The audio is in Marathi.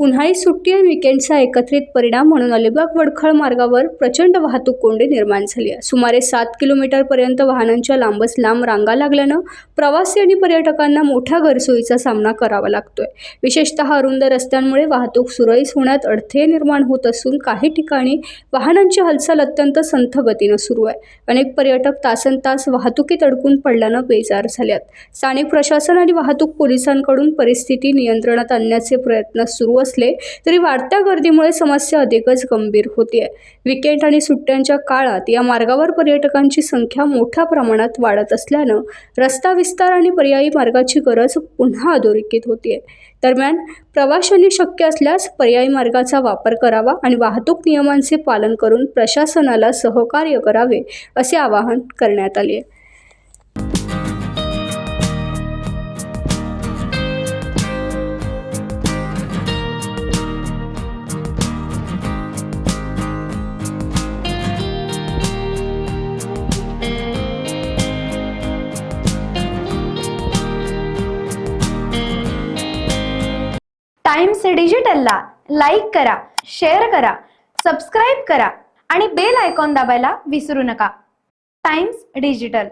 उन्हाळी सुट्टी आणि विकेंडचा एकत्रित परिणाम म्हणून अलिबाग वडखळ मार्गावर प्रचंड वाहतूक कोंडी निर्माण झाली आहे। सुमारे 7 किलोमीटरपर्यंत वाहनांच्या लांबच लांब रांगा लागल्यानं प्रवासी आणि पर्यटकांना मोठ्या गैरसोयीचा सामना करावा लागतोय। विशेषतः अरुंद रस्त्यांमुळे वाहतूक सुरळीत होण्यात अडथळे निर्माण होत असून काही ठिकाणी वाहनांची हालचाल अत्यंत संथ गतीनं सुरू आहे। अनेक पर्यटक तासनतास वाहतुकीत अडकून पडल्यानं बेजार झाल्यात। स्थानिक प्रशासन आणि वाहतूक पोलिसांकडून परिस्थिती नियंत्रणात आणण्याचे प्रयत्न सुरू असले तरी वाढत्या गर्दीमुळे समस्या अधिकच गंभीर होते आहे। विकेंड आणि सुट्ट्यांच्या काळात या मार्गावर पर्यटकांची संख्या मोठ्या प्रमाणात वाढत असल्यानं रस्ता विस्तार आणि पर्यायी मार्गाची गरज पुन्हा अधोरेखित होते। दरम्यान प्रवाशांनी शक्य असल्यास पर्यायी मार्गाचा वापर करावा आणि वाहतूक नियमांचे पालन करून प्रशासनाला सहकार्य करावे असे आवाहन करण्यात आले। टाइम्स डिजिटलला लाईक करा, शेअर करा, सबस्क्राईब करा आणि बेल आयकॉन दाबायला विसरू नका। Times digital.